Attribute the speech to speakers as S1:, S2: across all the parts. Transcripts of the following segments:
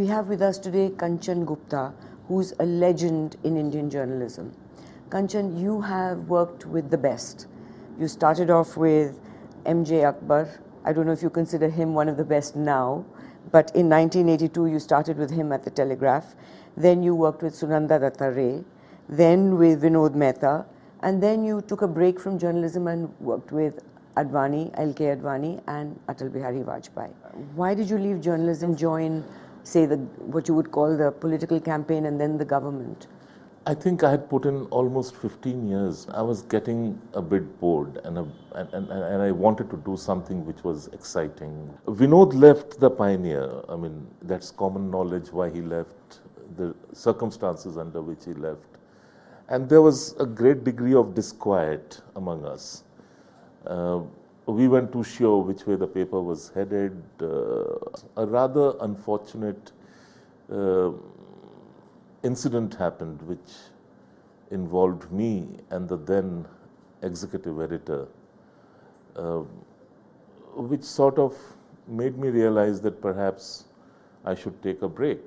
S1: We have with us today Kanchan Gupta, who's a legend in Indian journalism. Kanchan, you have worked with the best. You started off with M.J. Akbar. I don't know if you consider him one of the best now, but in 1982 you started with him at the Telegraph. Then you worked with Sunanda Datta Ray, then with Vinod Mehta, and then you took a break from journalism and worked with Advani, L.K. Advani and Atal Bihari Vajpayee. Why did you leave journalism, join, say, what you would call the political campaign and then the government?
S2: I think I had put in almost 15 years. I was getting a bit bored and I wanted to do something which was exciting. Vinod left the Pioneer. I mean, that's common knowledge why he left, the circumstances under which he left. And there was a great degree of disquiet among us. We weren't too sure which way the paper was headed. A rather unfortunate incident happened which involved me and the then executive editor, which sort of made me realize that perhaps I should take a break.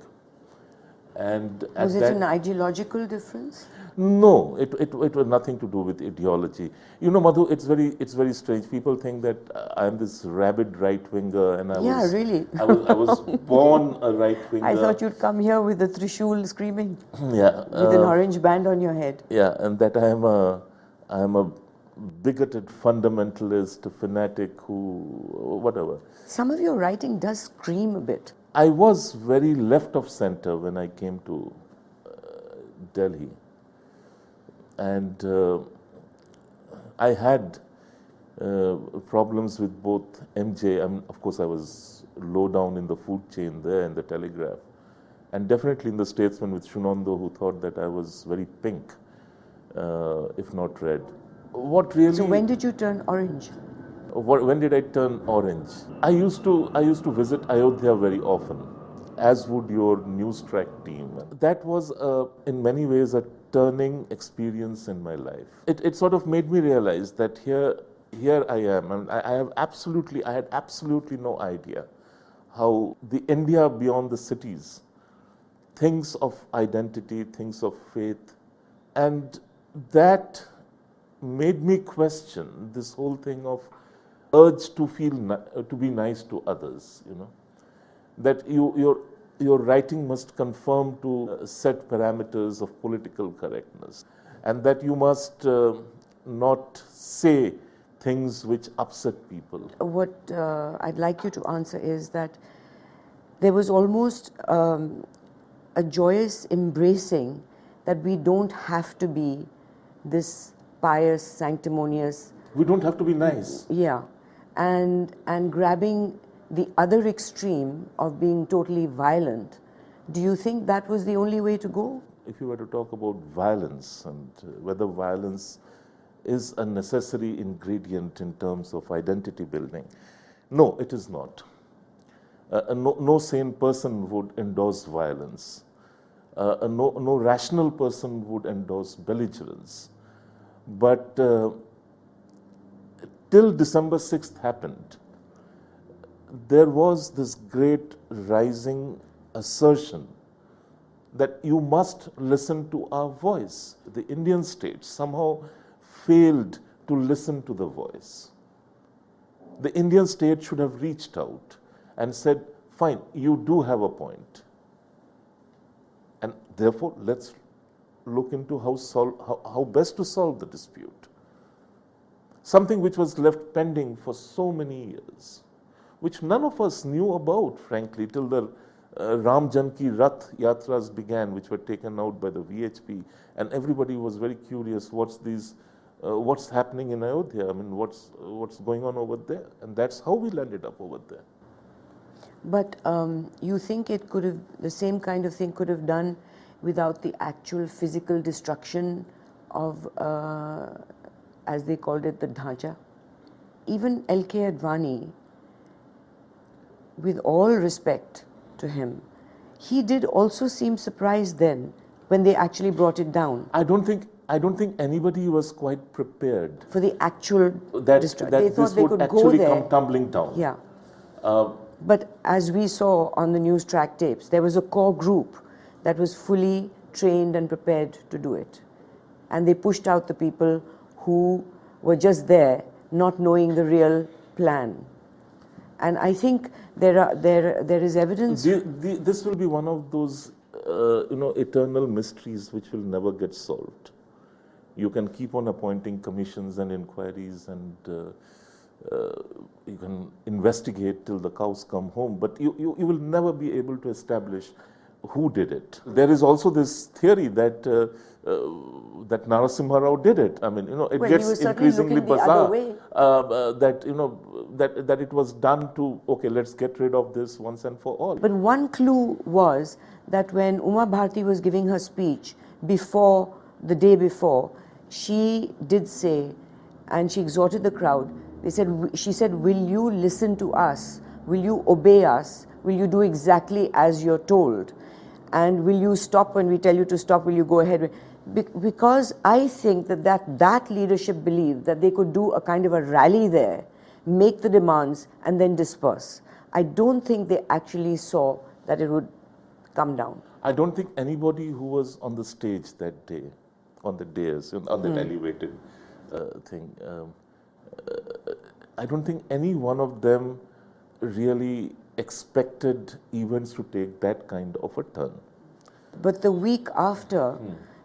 S2: And
S1: was it an ideological difference?
S2: No, it was nothing to do with ideology. You know, Madhu, it's very strange. People think that I'm this rabid right-winger, and I was born a right-winger.
S1: I thought you'd come here with a Trishul screaming.
S2: Yeah,
S1: with an orange band on your head.
S2: Yeah, and that I am a bigoted fundamentalist, a fanatic who whatever.
S1: Some of your writing does scream a bit.
S2: I was very left of center when I came to Delhi. And I had problems with both MJ. I mean, of course, I was low down in the food chain there in the Telegraph. And definitely in the Statesman with Shunondo, who thought that I was very pink, if not red. What really?
S1: So when did you turn orange?
S2: When did I turn orange? I used to visit Ayodhya very often, as would your news track team. That was in many ways a turning experience in my life. It sort of made me realize that here I am, and I had absolutely no idea how the India beyond the cities thinks of identity, thinks of faith, and that made me question this whole thing of urge to to be nice to others, you know, that your writing must conform to set parameters of political correctness, and that you must not say things which upset people.
S1: What I'd like you to answer is that there was almost a joyous embracing that we don't have to be this pious, sanctimonious.
S2: We don't have to be nice.
S1: Yeah. And grabbing the other extreme of being totally violent. Do you think that was the only way to go?
S2: If you were to talk about violence and whether violence is a necessary ingredient in terms of identity building, no, it is not. No sane person would endorse violence. No rational person would endorse belligerence. But till December 6th happened, there was this great rising assertion that you must listen to our voice. The Indian state somehow failed to listen to the voice. The Indian state should have reached out and said, fine, you do have a point. And therefore, let's look into how best to solve the dispute. Something which was left pending for so many years, which none of us knew about, frankly, till the Ram Janki Rath Yatras began, which were taken out by the VHP, and everybody was very curious, what's happening in Ayodhya? I mean, what's going on over there? And that's how we landed up over there.
S1: But you think it could have, the same kind of thing could have done without the actual physical destruction of, as they called it, the Dhancha? Even L.K. Advani, with all respect to him, he did also seem surprised then when they actually brought it down.
S2: I don't think anybody was quite prepared
S1: for the actual
S2: destruction. That
S1: they
S2: this
S1: thought they
S2: would
S1: could
S2: actually
S1: go there.
S2: Come tumbling down.
S1: Yeah. But as we saw on the news track tapes, there was a core group that was fully trained and prepared to do it. And they pushed out the people who were just there, not knowing the real plan. And I think there is evidence.
S2: This will be one of those eternal mysteries which will never get solved. You can keep on appointing commissions and inquiries, and you can investigate till the cows come home, but you will never be able to establish who did it. There is also this theory that that Narasimha Rao did it. I mean, it
S1: Well,
S2: gets
S1: he was certainly
S2: increasingly
S1: looking the
S2: bizarre
S1: other way.
S2: that it was done to, okay, let's get rid of this once and for all.
S1: But one clue was that when Uma Bharti was giving her speech the day before, she did say, and she exhorted the crowd, she said, will you listen to us? Will you obey us? Will you do exactly as you're told? And will you stop when we tell you to stop? Will you go ahead? Because I think that leadership believed that they could do a kind of a rally there, make the demands, and then disperse. I don't think they actually saw that it would come down.
S2: I don't think anybody who was on the stage that day, on the dais, on that elevated thing, I don't think any one of them really expected events to take that kind of a turn.
S1: But the week after,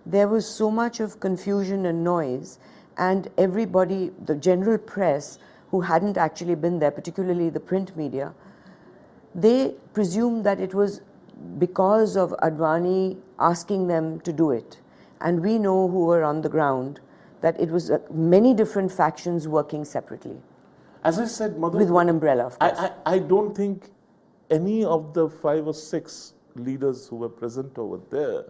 S1: there was so much of confusion and noise, and everybody, the general press, who hadn't actually been there, particularly the print media, they presumed that it was because of Advani asking them to do it. And we know who were on the ground that it was many different factions working separately.
S2: As I said, Madhu,
S1: with one umbrella, of course.
S2: I don't think any of the 5 or 6 leaders who were present over there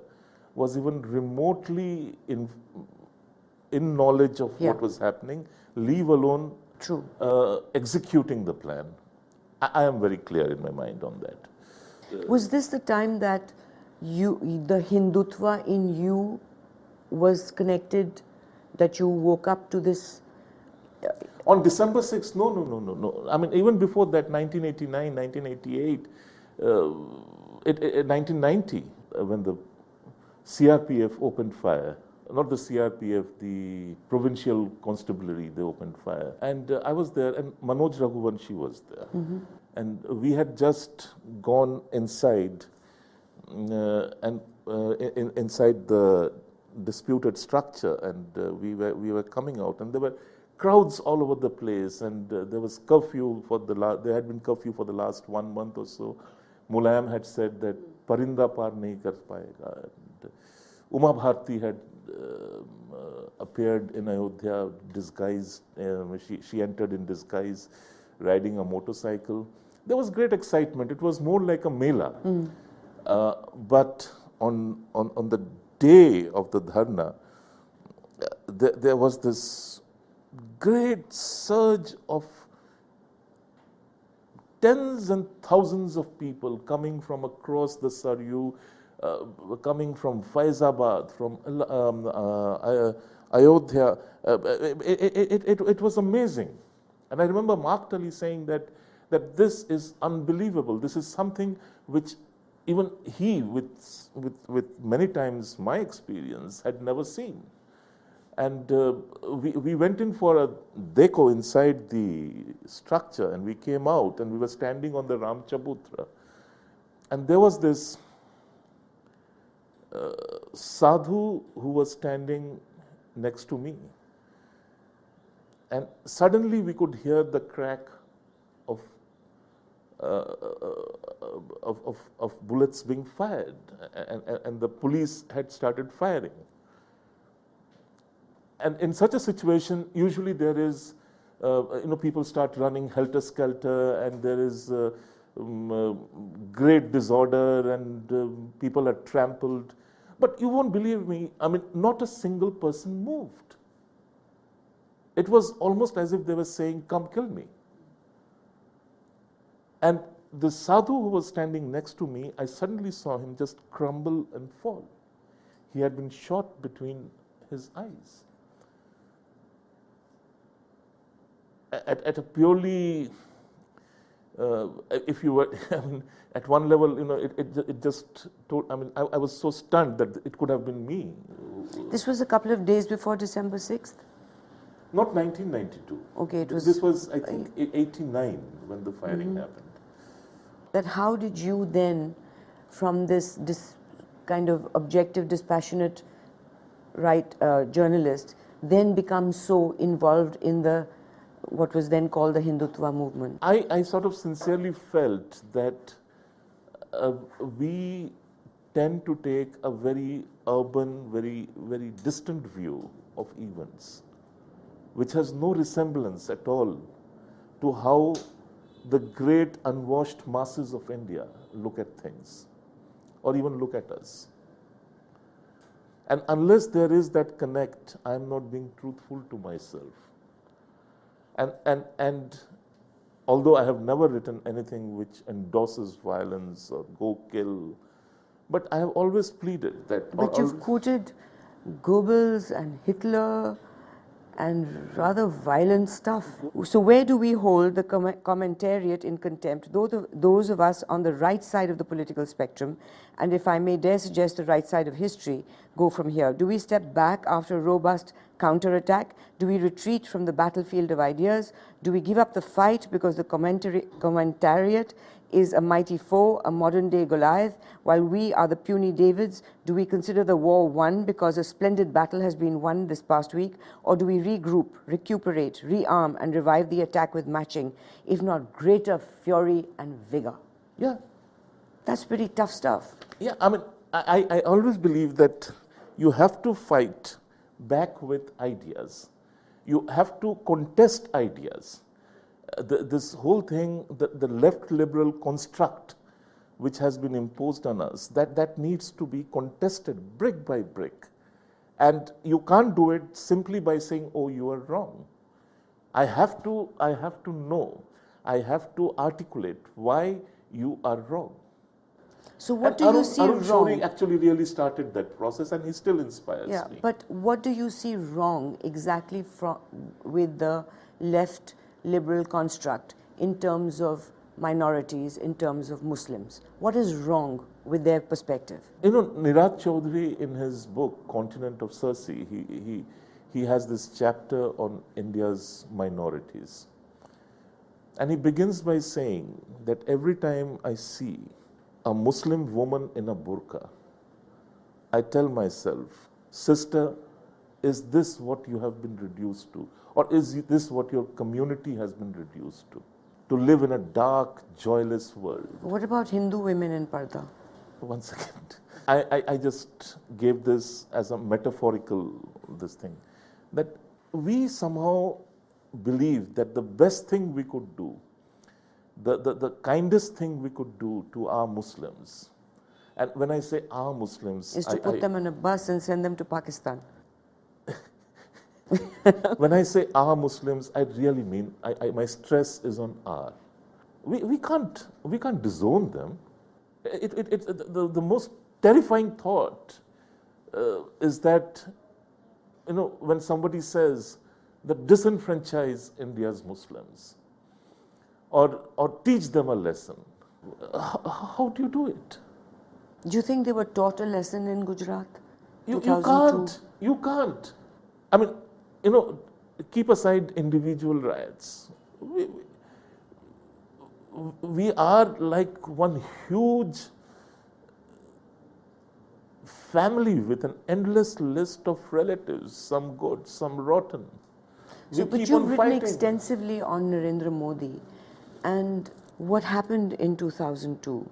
S2: was even remotely in knowledge of what was happening, leave alone
S1: True.
S2: Executing the plan. I am very clear in my mind on that.
S1: Was this the time that the Hindutva in you was connected, that you woke up to this?
S2: On December 6th, no. I mean, even before that, 1989, 1988, 1990, when the CRPF opened fire, not the CRPF, the provincial constabulary, they opened fire. And I was there, and Manoj Raghuvanshi was there. And we had just gone inside, inside the disputed structure, and we were coming out, and there were crowds all over the place, and there was curfew there had been curfew for the last 1 month or so. Mulayam had said that Parinda par nahi kar payega. And Uma Bharti had appeared in Ayodhya disguised. She entered in disguise, riding a motorcycle. There was great excitement. It was more like a mela. But on the day of the dharna, there was this great surge of tens and thousands of people coming from across the Saryu, coming from Faizabad, from Ayodhya. It was amazing. And I remember Mark Tully saying that this is unbelievable. This is something which even he, with many times my experience, had never seen. And we went in for a deco inside the structure, and we came out, and we were standing on the Ram Chabutra. And there was this sadhu who was standing next to me. And suddenly we could hear the crack of bullets being fired, and the police had started firing. And in such a situation, usually there is, people start running helter-skelter, and there is great disorder, and people are trampled. But you won't believe me, I mean, not a single person moved. It was almost as if they were saying, come kill me. And the sadhu who was standing next to me, I suddenly saw him just crumble and fall. He had been shot between his eyes. At a purely If you were, I mean, at one level, it just told, I was so stunned that it could have been me.
S1: This was a couple of days before December 6th?
S2: Not 1992.
S1: Okay, it was...
S2: This was, I think, 89 when the firing happened.
S1: That how did you then, from this kind of objective, dispassionate journalist, then become so involved in the what was then called the Hindutva movement?
S2: I sort of sincerely felt that we tend to take a very urban, very distant view of events, which has no resemblance at all to how the great unwashed masses of India look at things, or even look at us. And unless there is that connect, I am not being truthful to myself. And although I have never written anything which endorses violence or go kill, but I have always pleaded that...
S1: But you've quoted Goebbels and Hitler and rather violent stuff. So where do we hold the commentariat in contempt, those of us on the right side of the political spectrum, and if I may dare suggest the right side of history, go from here? Do we step back after a robust counterattack? Do we retreat from the battlefield of ideas? Do we give up the fight because the commentariat is a mighty foe, a modern-day Goliath, while we are the puny Davids? Do we consider the war won because a splendid battle has been won this past week? Or do we regroup, recuperate, rearm, and revive the attack with matching, if not greater fury and vigor?
S2: Yeah.
S1: That's pretty tough stuff.
S2: Yeah, I mean, I always believe that you have to fight back with ideas. You have to contest ideas. This whole thing, the left liberal construct which has been imposed on us, that needs to be contested brick by brick. And you can't do it simply by saying, oh, you are wrong. I have to know, I have to articulate why you are wrong.
S1: So what do you see
S2: Arun
S1: wrong?
S2: Shourie actually really started that process, and he still inspires me.
S1: Yeah, but what do you see wrong exactly with the left liberal construct in terms of minorities, in terms of Muslims? What is wrong with their perspective?
S2: You know, Niraj Chaudhuri, in his book Continent of Circe, he has this chapter on India's minorities. And he begins by saying that every time I see a Muslim woman in a burqa, I tell myself, sister, is this what you have been reduced to? Or is this what your community has been reduced to? To live in a dark, joyless world.
S1: What about Hindu women in Parda?
S2: One second. I just gave this as a metaphorical thing. That we somehow believe that the best thing we could do, the kindest thing we could do to our Muslims, and when I say our Muslims,
S1: is to put them on a bus and send them to Pakistan.
S2: When I say our Muslims, I really mean, my stress is on our. We can't disown them. The most terrifying thought is that, you know, when somebody says that disenfranchise India's Muslims or teach them a lesson, how do you do it?
S1: Do you think they were taught a lesson in Gujarat?
S2: You can't. I mean, you know, keep aside individual riots. We are like one huge family with an endless list of relatives, some good, some rotten.
S1: But you've written extensively on Narendra Modi and what happened in 2002.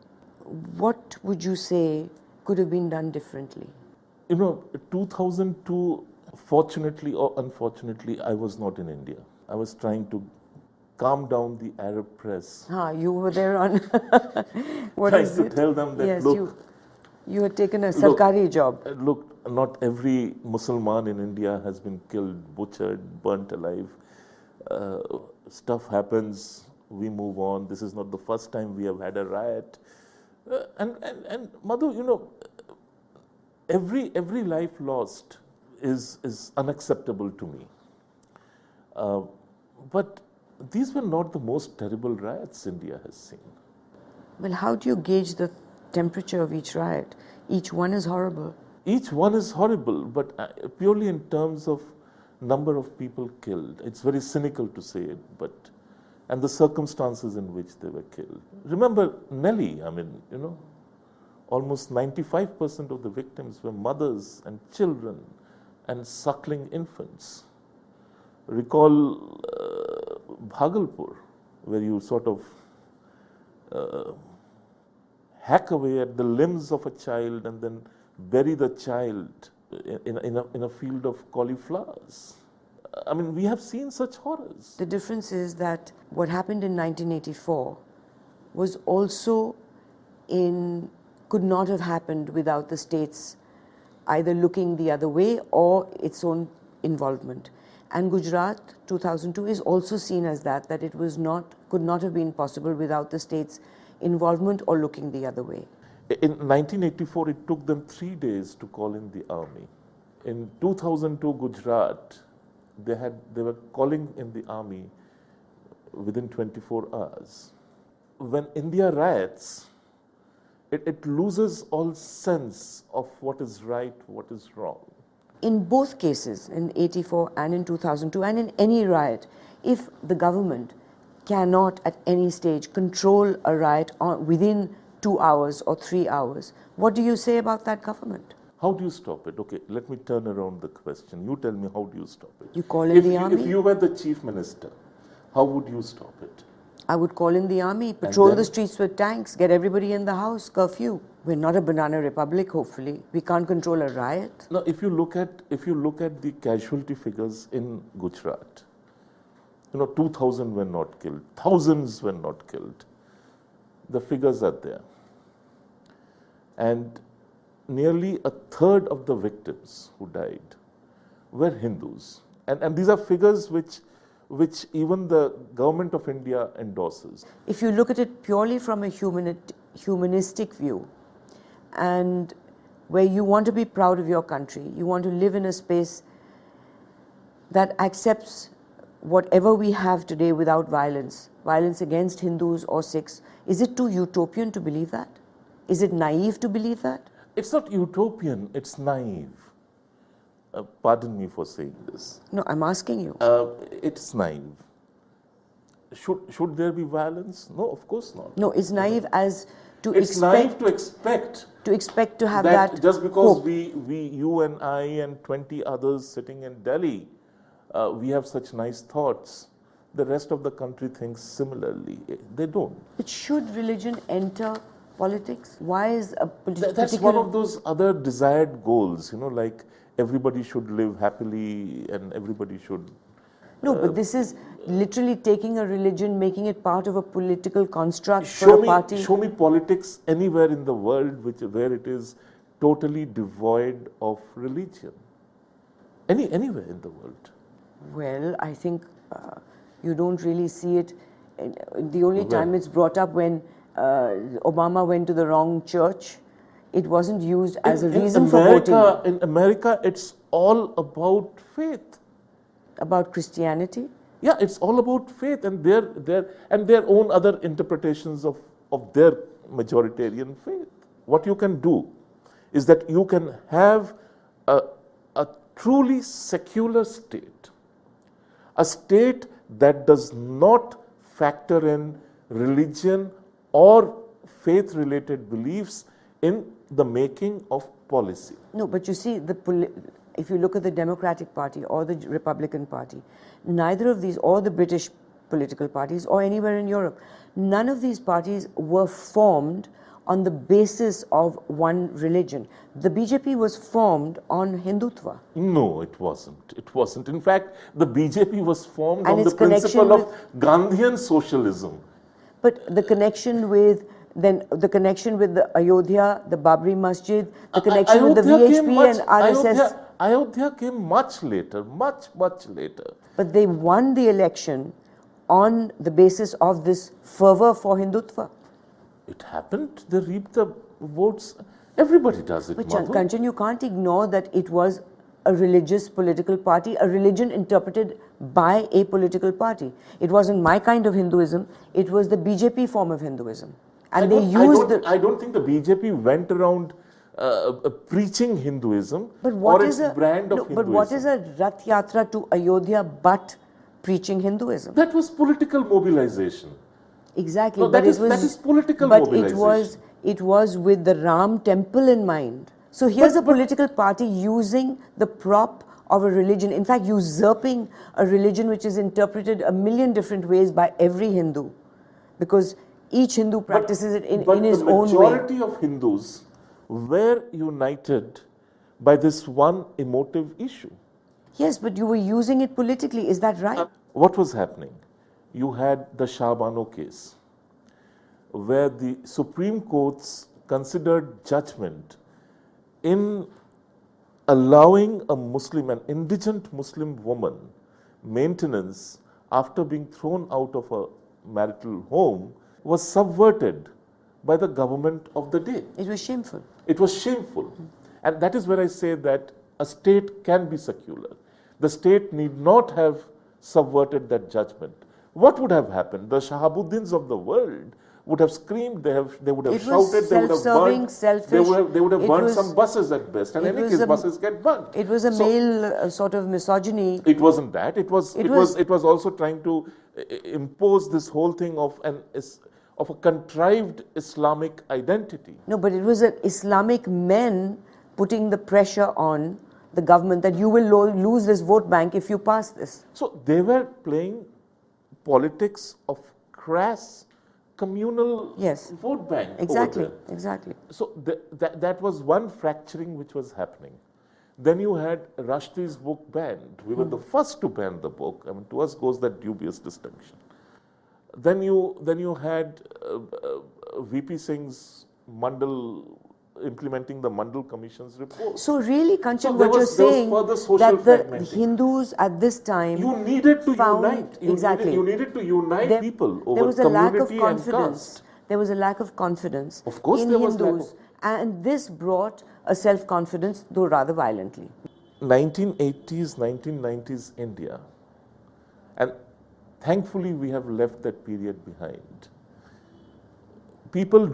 S1: What would you say could have been done differently?
S2: You know, 2002, fortunately or unfortunately, I was not in India. I was trying to calm down the Arab press.
S1: You were there on what
S2: trying
S1: is
S2: to
S1: it?
S2: tell them that,
S1: yes,
S2: look,
S1: you had taken a sarkari job.
S2: Look, not every Muslim in India has been killed, butchered, burnt alive. Stuff happens, we move on. This is not the first time we have had a riot. And Madhu, you know, every life lost is unacceptable to me. But these were not the most terrible riots India has seen.
S1: Well, how do you gauge the temperature of each riot? Each one is horrible.
S2: Each one is horrible, but purely in terms of number of people killed. It's very cynical to say it, but and the circumstances in which they were killed. Remember Nelly, almost 95% of the victims were mothers and children and suckling infants. Recall Bhagalpur, where you sort of hack away at the limbs of a child and then bury the child in a field of cauliflowers. I mean, we have seen such horrors.
S1: The difference is that what happened in 1984 was also could not have happened without the states either looking the other way or its own involvement. And Gujarat 2002 is also seen as that it could not have been possible without the states' involvement or looking the other way.
S2: In 1984, it took them 3 days to call in the army. In 2002, Gujarat, they were calling in the army within 24 hours. When India riots, it loses all sense of what is right, what is wrong.
S1: In both cases, in 84 and in 2002 and in any riot, if the government cannot at any stage control a riot within 2 hours or 3 hours, what do you say about that government?
S2: How do you stop it? Okay, let me turn around the question. You tell me, how do you stop it?
S1: You call in the army?
S2: If you were the chief minister, how would you stop it?
S1: I would call in the army, patrol the streets with tanks, get everybody in the house, curfew. We're not a banana republic, hopefully. We can't control a riot.
S2: Now, if you look at the casualty figures in Gujarat, 2,000 were not killed, thousands were not killed. The figures are there. And nearly a third of the victims who died were Hindus. And these are figures which even the government of India endorses.
S1: If you look at it purely from a humanistic view, and where you want to be proud of your country, you want to live in a space that accepts whatever we have today without violence against Hindus or Sikhs, is it too utopian to believe that? Is it naive to believe that?
S2: It's not utopian, it's naive. Pardon me for saying this.
S1: No, I'm asking you.
S2: It's naive. Should there be violence? No, of course not.
S1: No, it's naive as to
S2: it's naive to expect
S1: to have that
S2: just because
S1: hope.
S2: you and I and 20 others sitting in Delhi, we have such nice thoughts. The rest of the country thinks similarly. They don't.
S1: But should religion enter politics? Why is a
S2: That's one of those other desired goals, like everybody should live happily and everybody should...
S1: No, but this is literally taking a religion, making it part of a political construct for a party.
S2: Show me politics anywhere in the world where it is totally devoid of religion. Anywhere in the world.
S1: Well, I think you don't really see it. The only time it's brought up when Obama went to the wrong church, it wasn't used as a reason for voting.
S2: In America, it's all about faith.
S1: About Christianity?
S2: Yeah, it's all about faith and their own other interpretations of their majoritarian faith. What you can do is that you can have a truly secular state, a state that does not factor in religion or faith-related beliefs in the making of policy.
S1: No, but you see, if you look at the Democratic Party or the Republican Party, neither of these, or the British political parties or anywhere in Europe, none of these parties were formed on the basis of one religion. The BJP was formed on Hindutva.
S2: No, it wasn't. It wasn't. In fact, the BJP was formed on the principle of Gandhian socialism.
S1: But the connection with the Ayodhya, the Babri Masjid, the connection with the VHP and RSS.
S2: Ayodhya came much later, much later.
S1: But they won the election on the basis of this fervor for Hindutva.
S2: It happened, they reaped the votes. Everybody does it,
S1: But
S2: Madhu.
S1: Kanchan, you can't ignore that it was a religious political party, a religion interpreted by a political party. It wasn't my kind of Hinduism, it was the BJP form of Hinduism. And they used
S2: I don't think the BJP went around preaching Hinduism or its brand of Hinduism.
S1: But what is a Rath Yatra to Ayodhya but preaching Hinduism?
S2: That was political mobilization.
S1: Exactly.
S2: No,
S1: but
S2: that is political
S1: but
S2: mobilization.
S1: it was with the Ram temple in mind. So here's a political party using the prop of a religion, in fact usurping a religion which is interpreted a million different ways by every Hindu, because each Hindu practices it in his own way.
S2: But the majority of Hindus were united by this one emotive issue.
S1: Yes, but you were using it politically, is that right?
S2: What was happening? You had the Shah Bano case, where the Supreme Courts considered judgment in allowing a Muslim, an indigent Muslim woman, maintenance after being thrown out of a marital home was subverted by the government of the day.
S1: It was shameful.
S2: It was shameful. And that is where I say that a state can be secular. The state need not have subverted that judgment. What would have happened? The Shahabuddins of the world would have screamed, they would have shouted, they would have burned, they would have burned some buses at best. And in any case, buses get burnt.
S1: It was a male sort of misogyny.
S2: It wasn't that. It was also trying to impose this whole thing of a contrived Islamic identity.
S1: No, but it was Islamic men putting the pressure on the government that you will lose this vote bank if you pass this.
S2: So they were playing politics of crass communal vote bank.
S1: Exactly, exactly.
S2: So that was one fracturing which was happening. Then you had Rushdie's book banned. We were the first to ban the book. I mean, to us goes that dubious distinction. Then you had VP Singh's Mandal implementing the Mandal Commission's report.
S1: So really, Kanchan, what you're saying that the Hindus at this time
S2: you needed to unite.
S1: You
S2: needed to unite people over
S1: there was a lack of
S2: community
S1: confidence.
S2: and caste.
S1: There was a lack of confidence
S2: Of course
S1: in
S2: there was
S1: Hindus, and this brought a self-confidence, though rather violently.
S2: 1980s, 1990s India, and thankfully we have left that period behind. People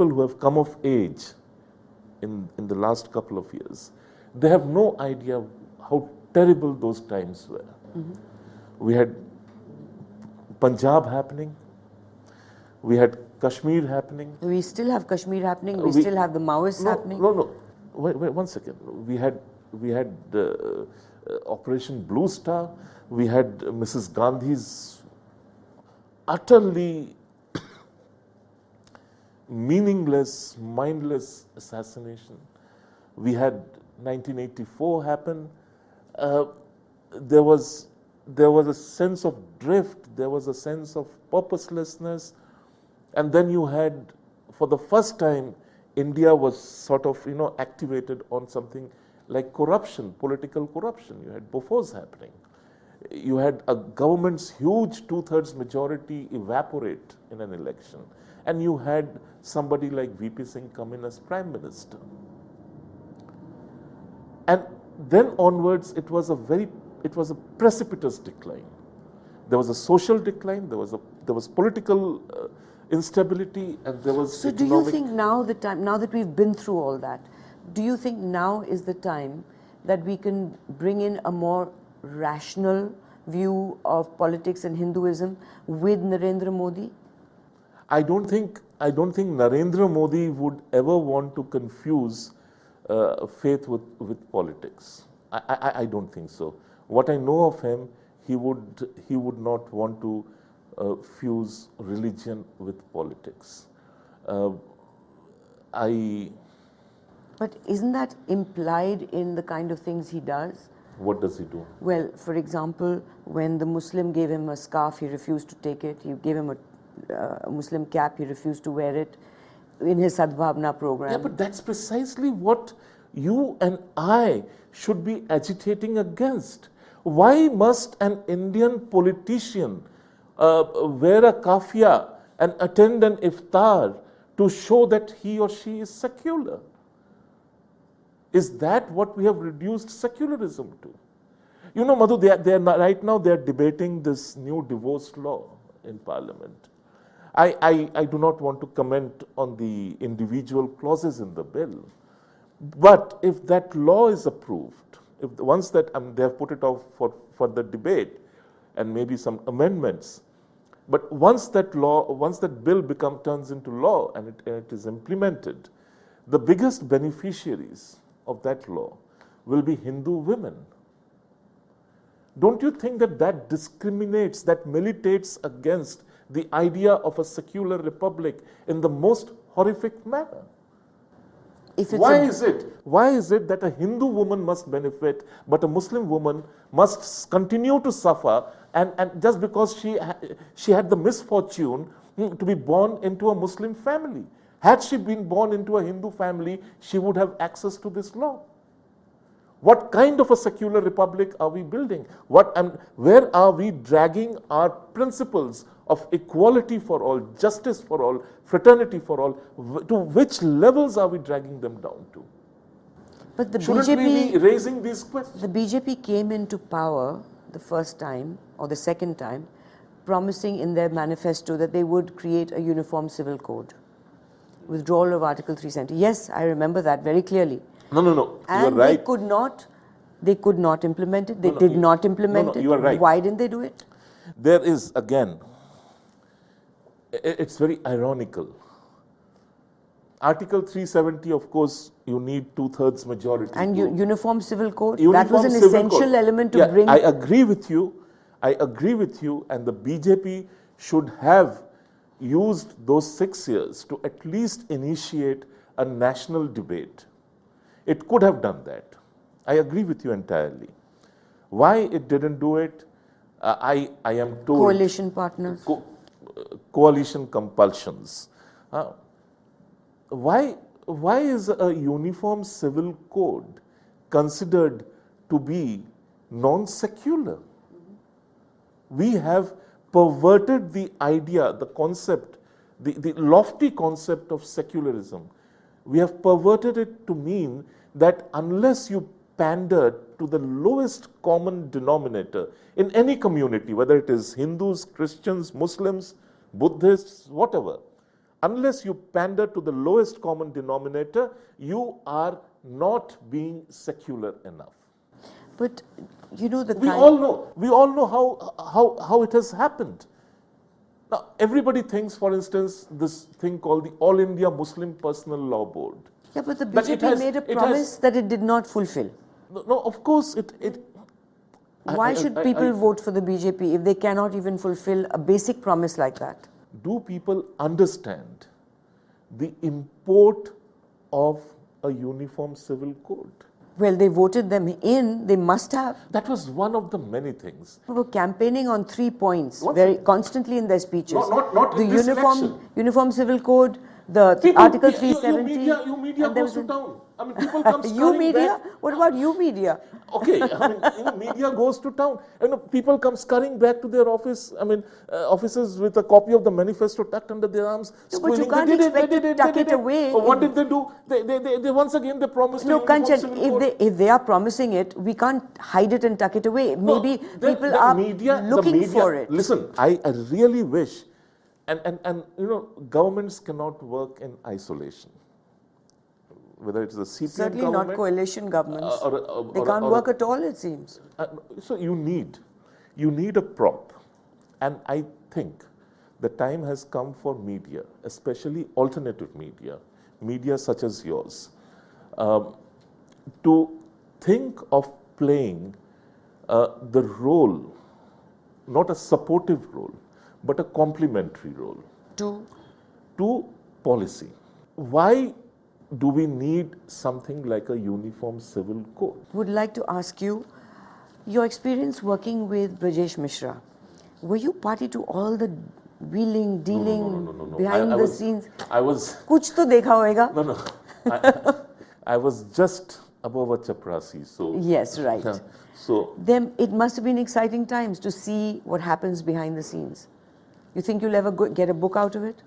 S2: who have come of age in the last couple of years, they have no idea how terrible those times were. Mm-hmm. We had Punjab happening, we had Kashmir happening.
S1: We still have Kashmir happening, we still have the Maoists happening.
S2: No, wait 1 second. We had Operation Blue Star, we had Mrs. Gandhi's utterly meaningless, mindless assassination. We had 1984 happen. There was a sense of drift, there was a sense of purposelessness, and then you had, for the first time, India was sort of activated on something like corruption, political corruption. You had Bofors happening. You had a government's huge 2/3 majority evaporate in an election. And you had somebody like VP Singh come in as Prime Minister. And then onwards, it was a precipitous decline. There was a social decline, there was political instability, and there was
S1: So do you think now that we've been through all that, do you think now is the time that we can bring in a more rational view of politics and Hinduism with Narendra Modi?
S2: I don't think Narendra Modi would ever want to confuse faith with politics. I don't think so. What I know of him, he would not want to fuse religion with politics.
S1: But isn't that implied in the kind of things he does?
S2: What does he do?
S1: Well, for example, when the Muslim gave him a scarf, he refused to take it. He gave him a Muslim cap, he refused to wear it in his Sadbhavna program.
S2: Yeah, but that's precisely what you and I should be agitating against. Why must an Indian politician wear a kafia and attend an iftar to show that he or she is secular? Is that what we have reduced secularism to? You know, Madhu, right now they are debating this new divorce law in Parliament. I do not want to comment on the individual clauses in the bill, but if that law is approved, if once that they have put it off for the debate and maybe some amendments, but once that bill turns into law and it is implemented, the biggest beneficiaries of that law will be Hindu women. Don't you think that discriminates, that militates against the idea of a secular republic in the most horrific manner? Why is it that a Hindu woman must benefit, but a Muslim woman must continue to suffer, and just because she had the misfortune to be born into a Muslim family? Had she been born into a Hindu family, she would have access to this law. What kind of a secular republic are we building? Where are we dragging our principles of equality for all, justice for all, fraternity for all? To which levels are we dragging them down to?
S1: But the
S2: Shouldn't we be raising these questions?
S1: The BJP came into power the first time or the second time, promising in their manifesto that they would create a uniform civil code. Withdrawal of Article 370. Yes, I remember that very clearly.
S2: No.
S1: And
S2: you are right.
S1: They could not implement it. They did not implement it.
S2: You are right.
S1: Why didn't they do it?
S2: There is, again, it's very ironical. Article 370, of course, you need 2/3 majority.
S1: And uniform civil code,
S2: uniform
S1: that was an essential element to bring.
S2: I agree with you, and the BJP should have used those 6 years to at least initiate a national debate. It could have done that. I agree with you entirely. Why it didn't do it, I am told.
S1: Coalition partners.
S2: Coalition compulsions. Why is a uniform civil code considered to be non-secular? We have perverted the idea, the concept, the lofty concept of secularism. We have perverted it to mean that unless you pander to the lowest common denominator in any community, whether it is Hindus, Christians, Muslims, Buddhists, whatever, unless you pander to the lowest common denominator, you are not being secular enough.
S1: But you know
S2: we all know how it has happened. Now, everybody thinks, for instance, this thing called the All India Muslim Personal Law Board.
S1: Yeah, but the BJP made a promise that it did not fulfill.
S2: No, of course it.
S1: Why should people vote for the BJP if they cannot even fulfill a basic promise like that?
S2: Do people understand the import of a uniform civil code?
S1: Well, they voted them in, they must have.
S2: That was one of the many things.
S1: They were campaigning on 3 points very constantly in their speeches.
S2: Not
S1: the
S2: in this election.
S1: uniform civil code, the Article 370.
S2: You media goes to town. I mean, people come
S1: You media?
S2: back.
S1: What about you media?
S2: Okay, I mean, media goes to town. People come scurrying back to their offices with a copy of the manifesto tucked under their arms.
S1: No, but you can't expect to tuck it away.
S2: So what did they do? They once again they promised.
S1: No, Kanchan, if they are promising it, we can't hide it and tuck it away. Maybe people are looking for it.
S2: Listen, I really wish, and governments cannot work in isolation. Whether it's the CPM
S1: Certainly
S2: government,
S1: not coalition governments. They can't work at all, it seems.
S2: So you need a prop, and I think the time has come for media, especially alternative media such as yours, to think of playing the role, not a supportive role, but a complementary role to policy. Why do we need something like a uniform civil code?
S1: Would like to ask you, your experience working with Brajesh Mishra, were you party to all the wheeling, dealing,
S2: No.
S1: behind the scenes?
S2: I was.
S1: Kuch to dekha hoega.
S2: No. I was just above a chaprasi, so.
S1: Yes, right.
S2: So.
S1: Then it must have been exciting times to see what happens behind the scenes. You think you'll ever get a book out of it?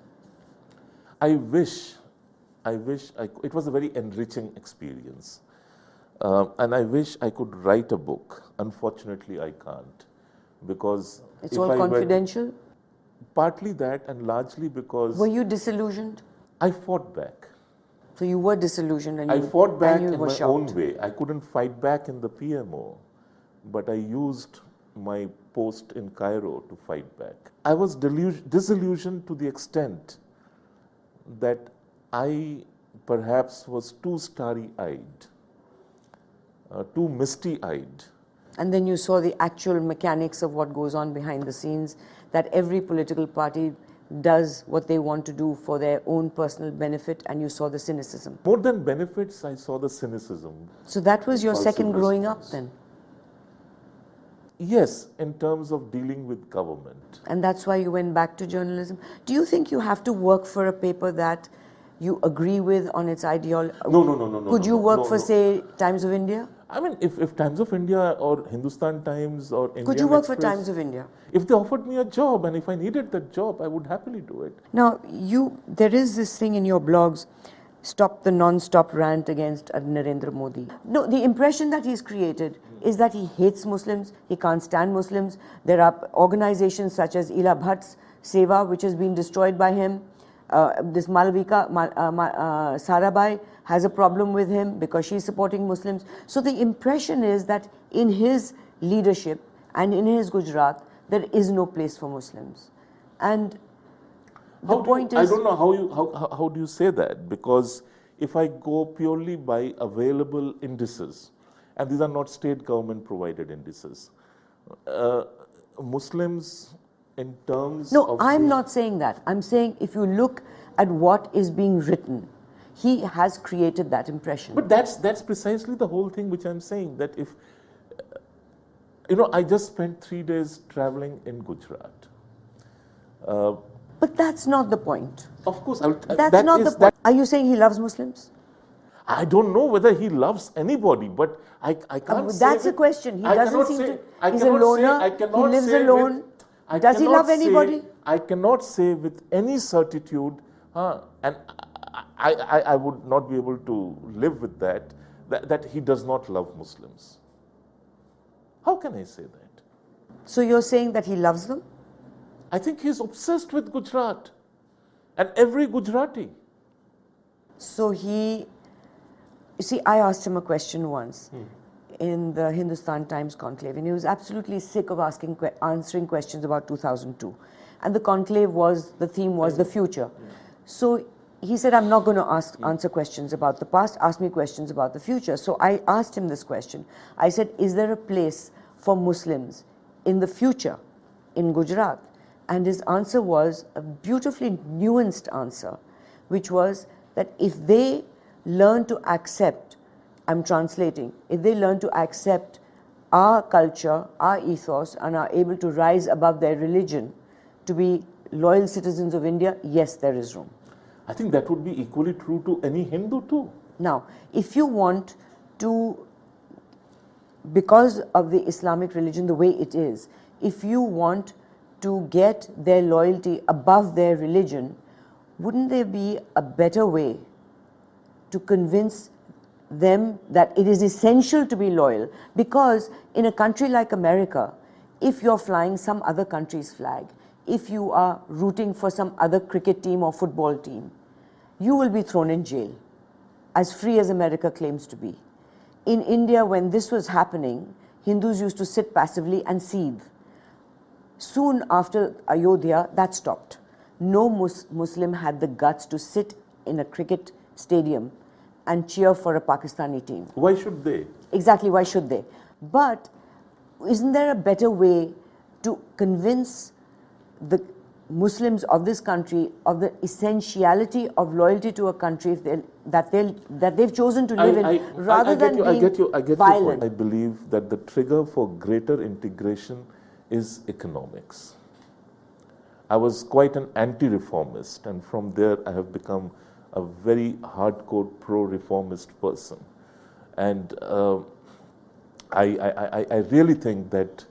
S2: I wish it was a very enriching experience. And I wish I could write a book. Unfortunately, I can't, because
S1: It's
S2: if
S1: all
S2: I were-
S1: confidential.
S2: partly that, and largely because
S1: Were you disillusioned?
S2: I fought back.
S1: So you were disillusioned and
S2: I fought back
S1: and you
S2: in
S1: were
S2: my
S1: shocked.
S2: own way. I couldn't fight back in the PMO, but I used my post in Cairo to fight back. I was disillusioned to the extent that I perhaps was too starry-eyed, too misty-eyed.
S1: And then you saw the actual mechanics of what goes on behind the scenes, that every political party does what they want to do for their own personal benefit, and you saw the cynicism.
S2: More than benefits, I saw the cynicism.
S1: So that was your
S2: Impulsive
S1: second growing up
S2: response.
S1: then.
S2: Yes, in terms of dealing with government.
S1: And that's why you went back to journalism. Do you think you have to work for a paper that you agree with on its ideology?
S2: No.
S1: Could you work for,
S2: no.
S1: say, Times of India?
S2: I mean, if Times of India or Hindustan Times or Indian
S1: Could you work for
S2: Express,
S1: Times of India?
S2: if they offered me a job and if I needed that job, I would happily do it.
S1: Now, there is this thing in your blogs, stop the non-stop rant against Narendra Modi. No, the impression that he's created is that he hates Muslims, he can't stand Muslims. There are organizations such as Ila Bhatt's Seva, which has been destroyed by him. This Malvika Sarabhai has a problem with him because she's supporting Muslims. So the impression is that in his leadership and in his Gujarat, there is no place for Muslims. And the point
S2: I
S1: is,
S2: don't know how do you say that, because if I go purely by available indices, and these are not state government provided indices, Muslims in terms
S1: no,
S2: of
S1: I'm
S2: the-
S1: not saying that. I'm saying if you look at what is being written, he has created that impression.
S2: But that's precisely the whole thing which I'm saying, that if I just spent 3 days traveling in Gujarat.
S1: But that's not the point.
S2: Of course,
S1: That's not the point. Are you saying he loves Muslims?
S2: I don't know whether he loves anybody, but I can't say.
S1: That's the question. He doesn't seem to. He's a loner. He lives alone. Does he love anybody?
S2: I cannot say with any certitude, and I would not be able to live with that he does not love Muslims. How can I say that?
S1: So you're saying that he loves them?
S2: I think he's obsessed with Gujarat and every Gujarati.
S1: So you see, I asked him a question once in the Hindustan Times conclave, and he was absolutely sick of answering questions about 2002. And the conclave the theme was the future. So he said, I'm not going to answer questions about the past, ask me questions about the future. So I asked him this question. I said, is there a place for Muslims in the future in Gujarat? And his answer was a beautifully nuanced answer, which was that if they learn to accept, I'm translating, if they learn to accept our culture, our ethos, and are able to rise above their religion to be loyal citizens of India, yes, there is room.
S2: I think that would be equally true to any Hindu too.
S1: Now, if you want to, because of the Islamic religion the way it is, if you want to get their loyalty above their religion, wouldn't there be a better way to convince them that it is essential to be loyal? Because in a country like America, if you're flying some other country's flag, if you are rooting for some other cricket team or football team, you will be thrown in jail, as free as America claims to be. In India, when this was happening, Hindus used to sit passively and seethe. Soon after Ayodhya, that stopped. No Muslim had the guts to sit in a cricket stadium and cheer for a Pakistani team.
S2: Why should they?
S1: Exactly, why should they? But isn't there a better way to convince the Muslims of this country of the essentiality of loyalty to a country that they've chosen to live in, rather than being
S2: I get your
S1: violent?
S2: point. I believe that the trigger for greater integration is economics. I was quite an anti-reformist, and from there I have become a very hardcore pro-reformist person. And I really think that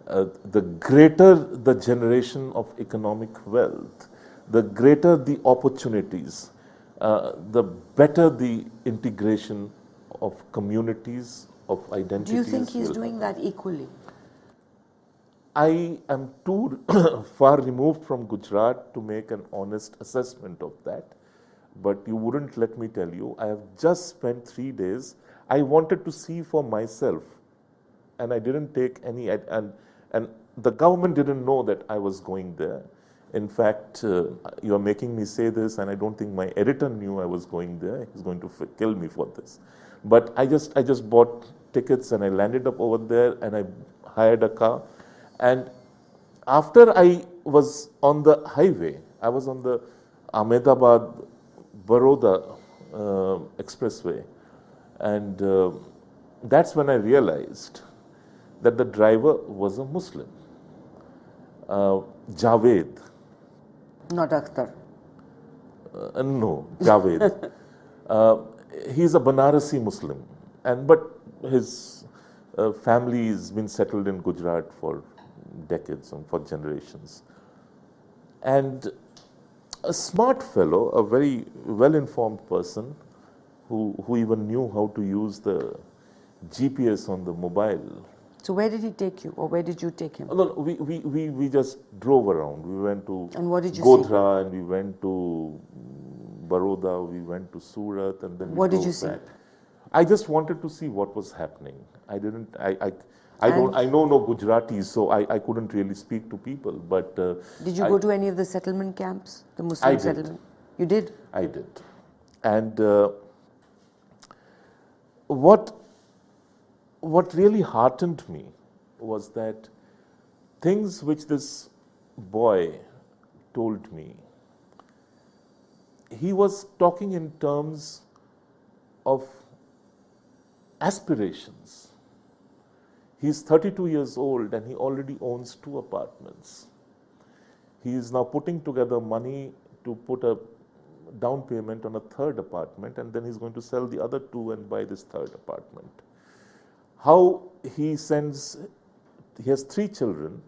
S2: the greater the generation of economic wealth, the greater the opportunities, the better the integration of communities, of identities.
S1: Do you think he's
S2: will
S1: doing
S2: happen.
S1: that equally?
S2: I am too far removed from Gujarat to make an honest assessment of that. But you wouldn't let me tell you. I have just spent 3 days. I wanted to see for myself, and I didn't take any. And the government didn't know that I was going there. In fact, you are making me say this, and I don't think my editor knew I was going there. He's going to kill me for this. But I just bought tickets and I landed up over there and I hired a car. And after I was on the highway, I was on the Ahmedabad Baroda expressway, and that's when I realized that the driver was a Muslim, Javed.
S1: Not Akhtar.
S2: No, Javed. He's a Banarasi Muslim, but his family has been settled in Gujarat for decades and for generations. And a smart fellow, a very well-informed person, who even knew how to use the GPS on the mobile.
S1: So where did he take you, or where did you take him?
S2: No, we just drove around. We went to
S1: And what did you
S2: Godhra, and we went to Baroda, we went to Surat, and then
S1: What
S2: we
S1: did you
S2: drove
S1: see?
S2: back. I just wanted to see what was happening. I didn't. I know no Gujarati, so I couldn't really speak to people. But
S1: Did you go to any of the settlement camps, the Muslim
S2: I did.
S1: settlement? You did?
S2: I did. And what really heartened me was that things which this boy told me, he was talking in terms of aspirations. He's 32 years old and he already owns 2 apartments. He is now putting together money to put a down payment on a 3rd apartment, and then he's going to sell the other 2 and buy this 3rd apartment. How he has 3 children,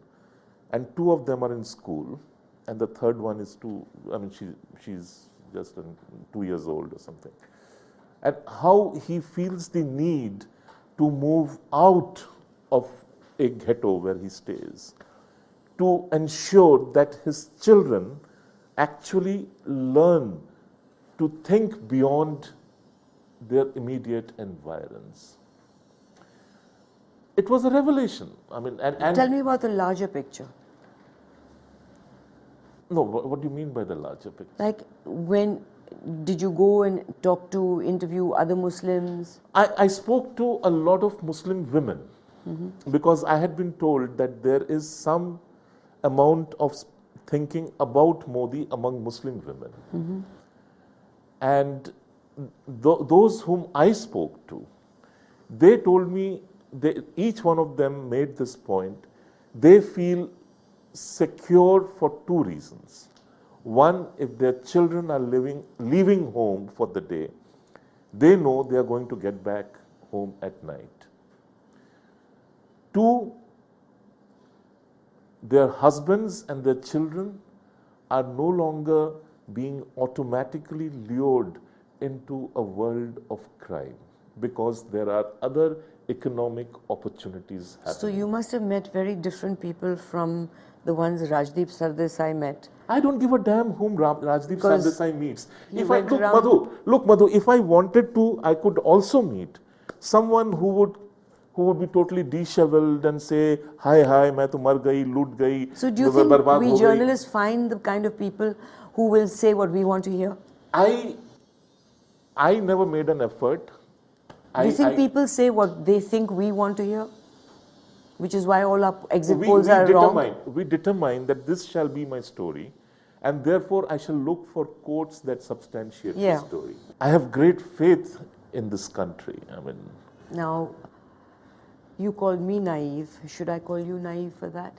S2: and 2 of them are in school, and the 3rd one is she's just 2 years old or something. And how he feels the need to move out of a ghetto where he stays, to ensure that his children actually learn to think beyond their immediate environs. It was a revelation. And
S1: Tell me about the larger picture.
S2: No, what do you mean by the larger picture?
S1: Like, when did you go and talk to, interview other Muslims?
S2: I spoke to a lot of Muslim women because I had been told that there is some amount of thinking about Modi among Muslim women. And those whom I spoke to, they told me, each one of them made this point, they feel secure for 2 reasons. One, if their children are leaving home for the day, they know they are going to get back home at night. 2, their husbands and their children are no longer being automatically lured into a world of crime because there are other economic opportunities happening.
S1: So you must have met very different people from the ones Rajdeep Sardesai met.
S2: I don't give a damn whom Rajdeep
S1: Because
S2: Sardesai meets.
S1: he
S2: If I
S1: went
S2: look,
S1: around-
S2: Madhu, if I wanted to, I could also meet someone who would be totally disheveled and say, hi, main to mar gayi, loot gayi,
S1: So do you
S2: barbaad
S1: think
S2: ho
S1: we
S2: gayi."
S1: journalists find the kind of people who will say what we want to hear?
S2: I never made an effort.
S1: Do you think people say what they think we want to hear? Which is why all our exit polls are wrong.
S2: We determine that this shall be my story, and therefore I shall look for quotes that substantiate the story. I have great faith in this country.
S1: Now, you called me naive. Should I call you naive for that?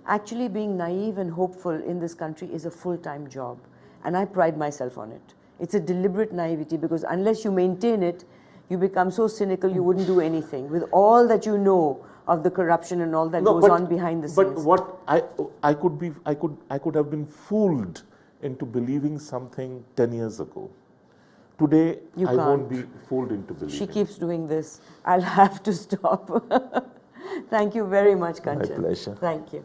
S1: Actually being naive and hopeful in this country is a full-time job, and I pride myself on it. It's a deliberate naivety because unless you maintain it, you become so cynical you wouldn't do anything with all that you know of the corruption and all that goes on behind the scenes.
S2: But what I could have been fooled into believing something 10 years ago. Today,
S1: You
S2: I won't
S1: can't.
S2: be fooled into believing.
S1: She keeps doing this. I'll have to stop. Thank you very much, Kanchan.
S2: pleasure.
S1: Thank you.